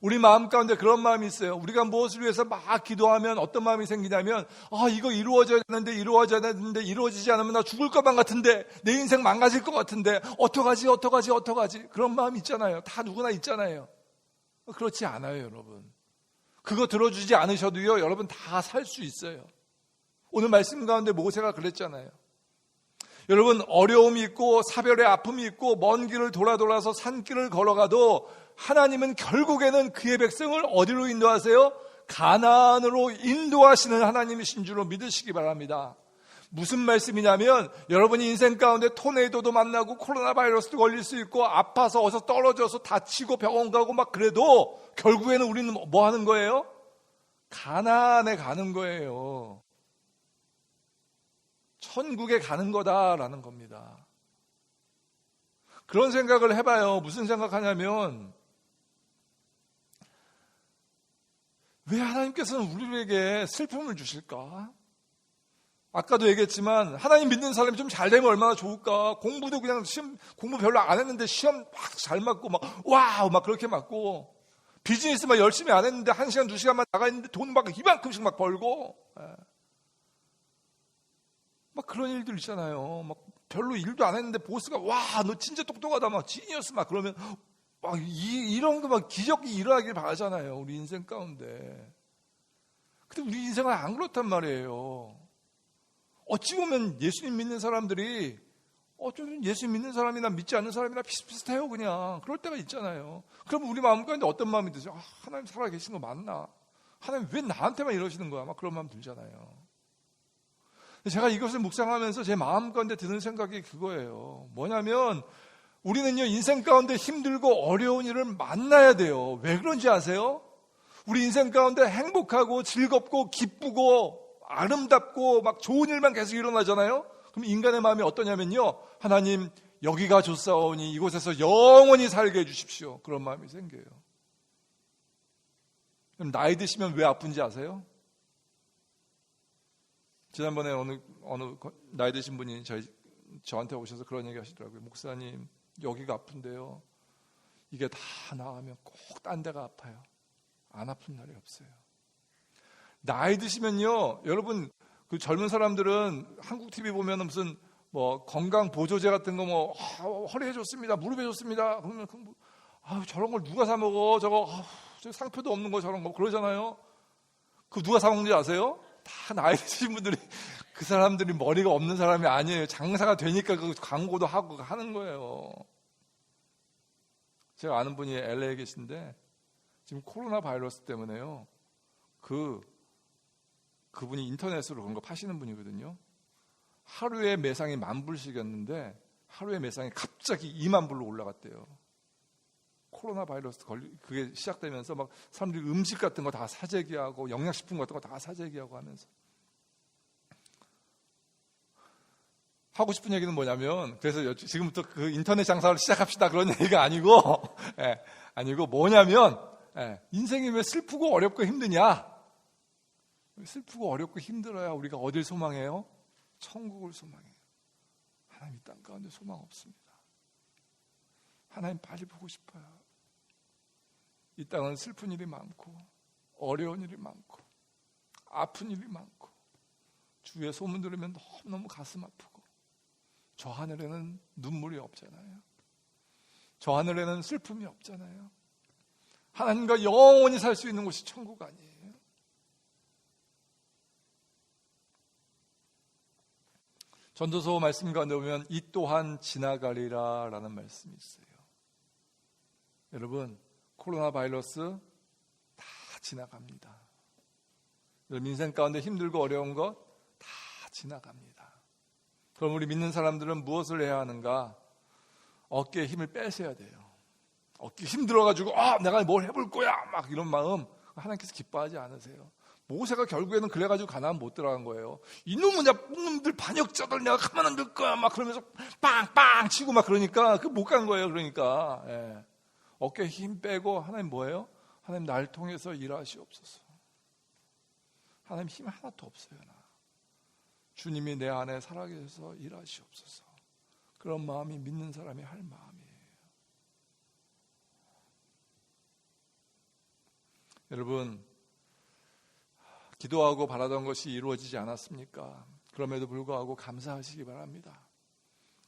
우리 마음 가운데 그런 마음이 있어요. 우리가 무엇을 위해서 막 기도하면 어떤 마음이 생기냐면 이거 이루어져야 되는데 이루어지지 않으면 나 죽을 것만 같은데 내 인생 망가질 것 같은데 어떡하지 그런 마음이 있잖아요. 다 누구나 있잖아요. 그렇지 않아요 여러분. 그거 들어주지 않으셔도요 여러분 다 살 수 있어요. 오늘 말씀 가운데 모세가 그랬잖아요. 여러분 어려움이 있고 사별의 아픔이 있고 먼 길을 돌아서 산길을 걸어가도 하나님은 결국에는 그의 백성을 어디로 인도하세요? 가나안으로 인도하시는 하나님이신 줄로 믿으시기 바랍니다. 무슨 말씀이냐면 여러분이 인생 가운데 토네이도도 만나고 코로나 바이러스도 걸릴 수 있고 아파서 어디서 떨어져서 다치고 병원 가고 막 그래도 결국에는 우리는 뭐 하는 거예요? 가나안에 가는 거예요. 천국에 가는 거다라는 겁니다. 그런 생각을 해봐요. 무슨 생각하냐면 왜 하나님께서는 우리에게 슬픔을 주실까? 아까도 얘기했지만 하나님 믿는 사람이 좀 잘 되면 얼마나 좋을까? 공부도 그냥 공부 별로 안 했는데 시험 막 잘 맞고 막 그렇게 맞고 비즈니스 막 열심히 안 했는데 1시간 2시간만 나가 있는데 돈 막 이만큼씩 막 벌고 막 그런 일들 있잖아요. 막 별로 일도 안 했는데 보스가 너 진짜 똑똑하다 막 지니어스 막 그러면 막 이런 거 막 기적이 일어나길 바라잖아요. 우리 인생 가운데. 근데 우리 인생은 안 그렇단 말이에요. 어찌 보면 예수님 믿는 사람들이 좀 예수님 믿는 사람이나 믿지 않는 사람이나 비슷비슷해요. 그냥 그럴 때가 있잖아요. 그럼 우리 마음 가운데 어떤 마음이 드죠? 하나님 살아계신 거 맞나? 하나님 왜 나한테만 이러시는 거야? 막 그런 마음 들잖아요. 제가 이것을 묵상하면서 제 마음 가운데 드는 생각이 그거예요. 뭐냐면 우리는요, 인생 가운데 힘들고 어려운 일을 만나야 돼요. 왜 그런지 아세요? 우리 인생 가운데 행복하고 즐겁고 기쁘고 아름답고 막 좋은 일만 계속 일어나잖아요. 그럼 인간의 마음이 어떠냐면요, 하나님 여기가 좋사오니 이곳에서 영원히 살게 해주십시오. 그런 마음이 생겨요. 그럼 나이 드시면 왜 아픈지 아세요? 지난번에 어느 나이 드신 분이 저한테 오셔서 그런 얘기 하시더라고요. 목사님, 여기가 아픈데요, 이게 다 나으면 꼭 딴 데가 아파요. 안 아픈 날이 없어요. 나이 드시면요, 여러분, 그 젊은 사람들은 한국 TV 보면 무슨 뭐 건강 보조제 같은 거 뭐 허리에 좋습니다, 무릎에 좋습니다. 그러면 저런 걸 누가 사 먹어? 저거 상표도 없는 거 저런 거 그러잖아요. 그 누가 사 먹는지 아세요? 다 나이 드신 분들이, 그 사람들이 머리가 없는 사람이 아니에요. 장사가 되니까 그 광고도 하고 하는 거예요. 제가 아는 분이 LA에 계신데 지금 코로나 바이러스 때문에요, 그분이 인터넷으로 그런 거 파시는 분이거든요. 하루에 매상이 10,000불씩이었는데 하루에 매상이 갑자기 20,000불로 올라갔대요. 코로나 바이러스 그게 시작되면서 막 사람들이 음식 같은 거 다 사재기하고 영양식품 같은 거 다 사재기하고 하면서. 하고 싶은 얘기는 뭐냐면, 그래서 지금부터 그 인터넷 장사를 시작합시다 그런 얘기가 아니고, 아니고 뭐냐면, 인생이 왜 슬프고 어렵고 힘드냐? 슬프고 어렵고 힘들어야 우리가 어딜 소망해요? 천국을 소망해요. 하나님, 이 땅 가운데 소망 없습니다. 하나님 빨리 보고 싶어요. 이 땅은 슬픈 일이 많고 어려운 일이 많고 아픈 일이 많고 주위에 소문 들으면 너무너무 가슴 아프고, 저 하늘에는 눈물이 없잖아요. 저 하늘에는 슬픔이 없잖아요. 하나님과 영원히 살 수 있는 곳이 천국 아니에요. 전도서 말씀 가운데 보면 이 또한 지나가리라 라는 말씀이 있어요. 여러분, 코로나 바이러스 다 지나갑니다. 여러분, 인생 가운데 힘들고 어려운 것 다 지나갑니다. 그럼 우리 믿는 사람들은 무엇을 해야 하는가? 어깨에 힘을 빼셔야 돼요. 어깨 힘들어가지고 내가 뭘 해볼 거야 막 이런 마음 하나님께서 기뻐하지 않으세요. 모세가 결국에는 그래가지고 가나안 못 들어간 거예요. 이놈들 반역자들 내가 가만 안 둘 거야 막 그러면서 빵빵 치고 막 그러니까 못 간 거예요. 그러니까 어깨에 힘 빼고, 하나님 뭐예요? 하나님 날 통해서 일하시옵소서. 하나님 힘 하나도 없어요. 나 주님이 내 안에 살아계셔서 일하시옵소서. 그런 마음이 믿는 사람이 할 마음이에요. 여러분, 기도하고 바라던 것이 이루어지지 않았습니까? 그럼에도 불구하고 감사하시기 바랍니다.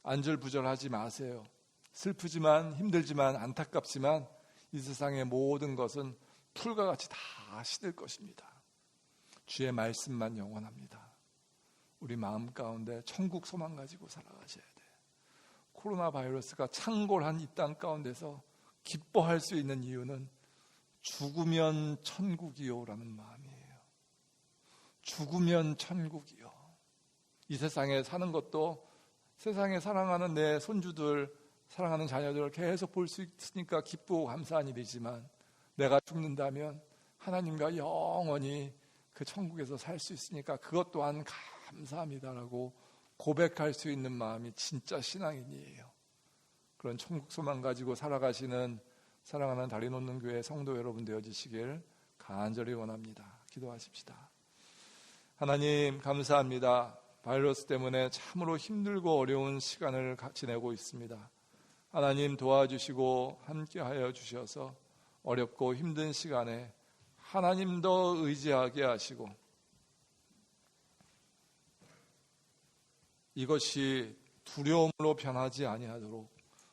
안절부절하지 마세요. 슬프지만 힘들지만 안타깝지만 이 세상의 모든 것은 풀과 같이 다 시들 것입니다. 주의 말씀만 영원합니다. 우리 마음 가운데 천국 소망 가지고 살아가셔야 돼요. 코로나 바이러스가 창궐한 이 땅 가운데서 기뻐할 수 있는 이유는 죽으면 천국이요 라는 마음이에요. 죽으면 천국이요. 이 세상에 사는 것도 세상에 사랑하는 내 손주들, 사랑하는 자녀들을 계속 볼 수 있으니까 기쁘고 감사한 일이지만, 내가 죽는다면 하나님과 영원히 그 천국에서 살 수 있으니까 그것 또한 감사합니다라고 고백할 수 있는 마음이 진짜 신앙인이에요. 그런 천국 소망 가지고 살아가시는 사랑하는 다리 놓는 교회 성도 여러분 되어지시길 간절히 원합니다. 기도하십시다. 하나님 감사합니다. 바이러스 때문에 참으로 힘들고 어려운 시간을 지내고 있습니다. 하나님 도와주시고 함께하여 주셔서 어렵고 힘든 시간에 하나님 더 의지하게 하시고, 이것이 두려움으로 변하지 아니하도록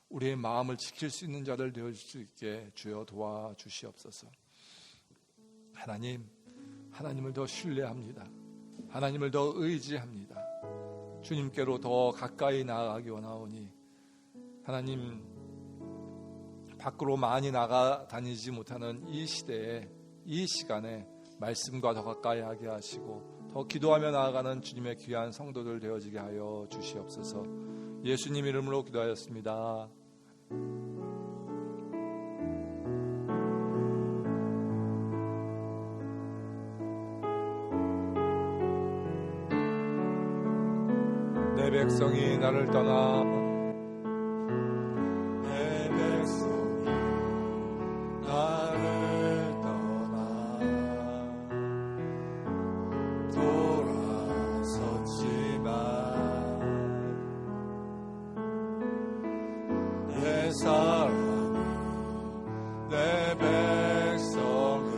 우리의 마음을 지킬 수 있는 자들 되어줄 수 있게 주여 도와주시옵소서. 하나님을 더 신뢰합니다. 하나님을 더 의지합니다. 주님께로 더 가까이 나아가기 원하오니, 하나님 밖으로 많이 나가 다니지 못하는 이 시대에, 이 시간에 말씀과 더 가까이 하게 하시고 더 기도하며 나아가는 주님의 귀한 성도들 되어지게 하여 주시옵소서. 예수님 이름으로 기도하였습니다. 내 백성이 나를 떠나 내 백성이 나를 떠나 돌아섰지만 내 사랑이 내 백성을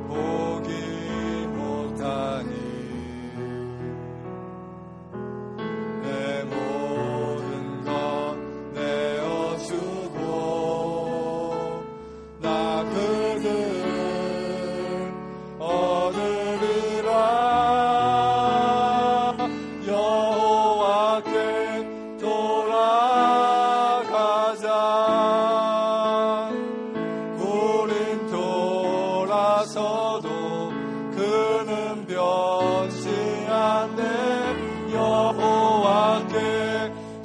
보기 못하니 내 모든 것 내어주고 나 그들 얻으리라. 여호와께 돌아가자. 우린 돌아서도 그는 변치 않네. 여호와께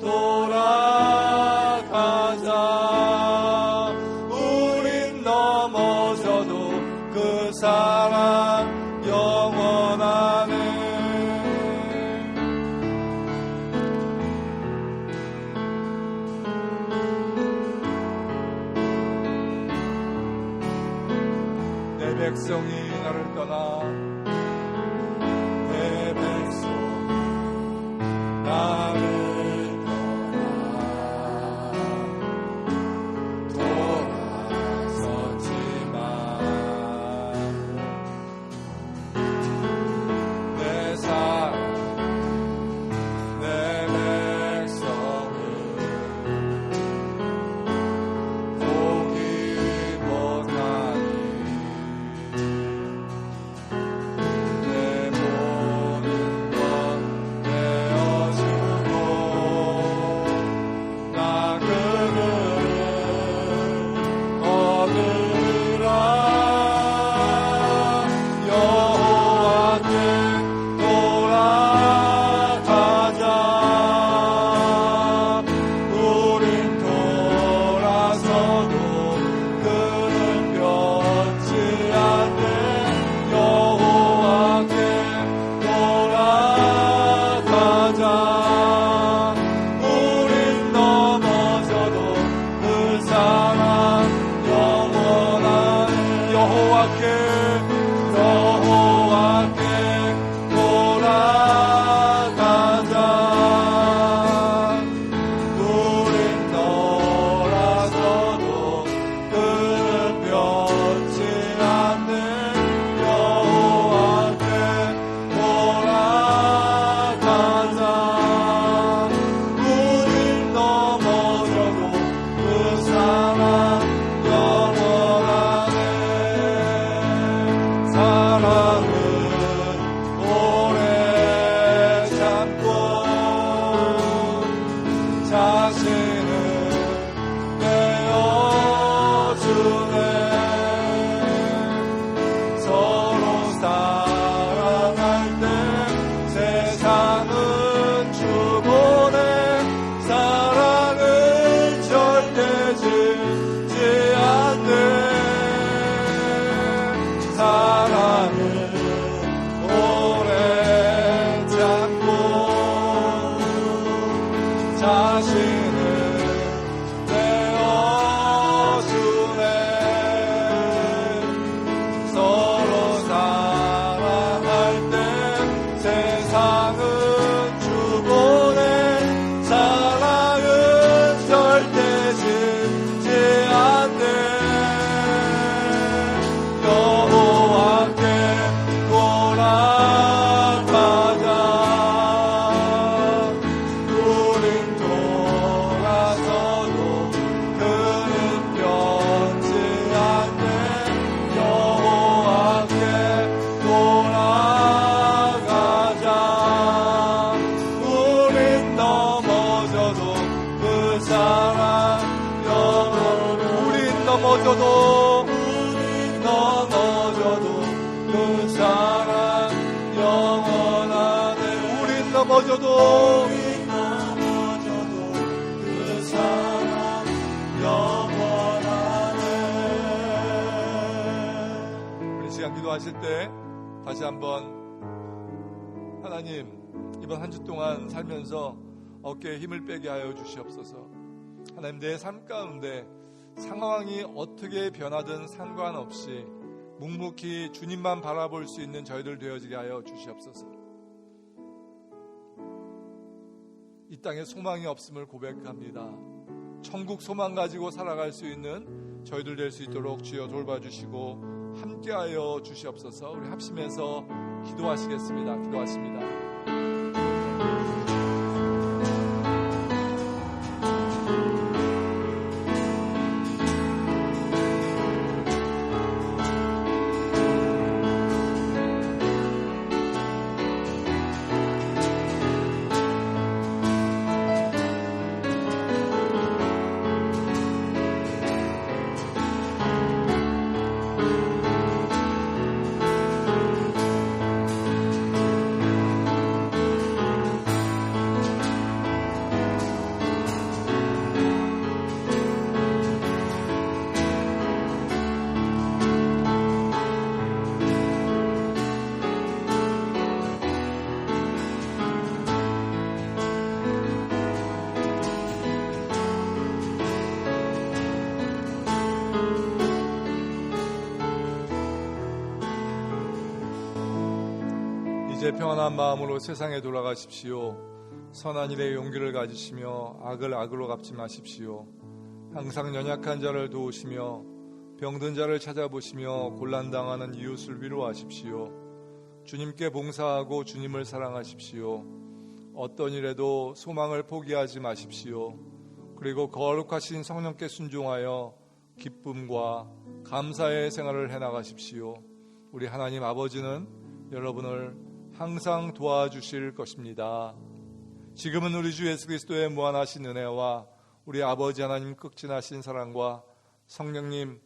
돌아가자. 우린 넘어져도 그 사랑 영원하네. 내 백성이 나를 떠나 내 백성이 나를 돌아섰지만 내 사랑 내 백성을 보기 못하니 내 모든 것 내어주고 나 그를 얻으리라. 여호와께 돌아가자. 우린 돌아서도 그는 변치 않네. 여호와께 돌아가자. 우린 넘어져도 그 사랑 영원하네. 여호와께 돌아가자. 우린 돌아서도 그는 변치 않네. 여호와께 돌아가자. 우린 넘어져도 그 사랑 영원하네. 사랑은 오래 참고 자신을 내어주네. 서로 사랑할 때 세상은 주보내. 사랑은 절대 지지 않네. 사랑은 오래 참고 자신을 내어주네. 서로 사랑할 때 세상은 주보내. 사랑은 절대 지지 않네. 여호와께 돌아가자. 우린 돌아서도 그는 변치 않네. 여호와께 돌아가자. 우린 넘어져도 그 사랑 영원. 우린 넘어져도 그 종이 넘어져도 그 사랑 영원하네. 우리 시간 기도하실 때 다시 한번 하나님, 이번 한 주 동안 살면서 어깨에 힘을 빼게 하여 주시옵소서. 하나님, 내 삶 가운데 상황이 어떻게 변하든 상관없이 묵묵히 주님만 바라볼 수 있는 저희들 되어지게 하여 주시옵소서. 이 땅에 소망이 없음을 고백합니다. 천국 소망 가지고 살아갈 수 있는 저희들 될 수 있도록 주여 돌봐주시고 함께하여 주시옵소서. 우리 합심해서 기도하시겠습니다. 기도하십니다. 이제 평안한 마음으로 세상에 돌아가십시오. 선한 일에 용기를 가지시며 악을 악으로 갚지 마십시오. 항상 연약한 자를 도우시며 병든 자를 찾아보시며 곤란당하는 이웃을 위로하십시오. 주님께 봉사하고 주님을 사랑하십시오. 어떤 일에도 소망을 포기하지 마십시오. 그리고 거룩하신 성령께 순종하여 기쁨과 감사의 생활을 해나가십시오. 우리 하나님 아버지는 여러분을 항상 도와주실 것입니다. 지금은 우리 주 예수 그리스도의 무한하신 은혜와 우리 아버지 하나님 극진하신 사랑과 성령님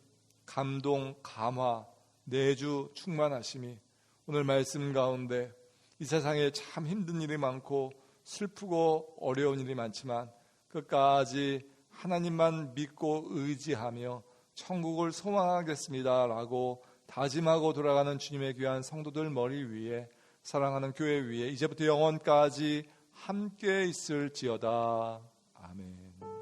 감동, 감화, 내주 충만하심이 오늘 말씀 가운데 이 세상에 참 힘든 일이 많고 슬프고 어려운 일이 많지만 끝까지 하나님만 믿고 의지하며 천국을 소망하겠습니다 라고 다짐하고 돌아가는 주님의 귀한 성도들 머리 위에, 사랑하는 교회 위에 이제부터 영원까지 함께 있을지어다. 아멘.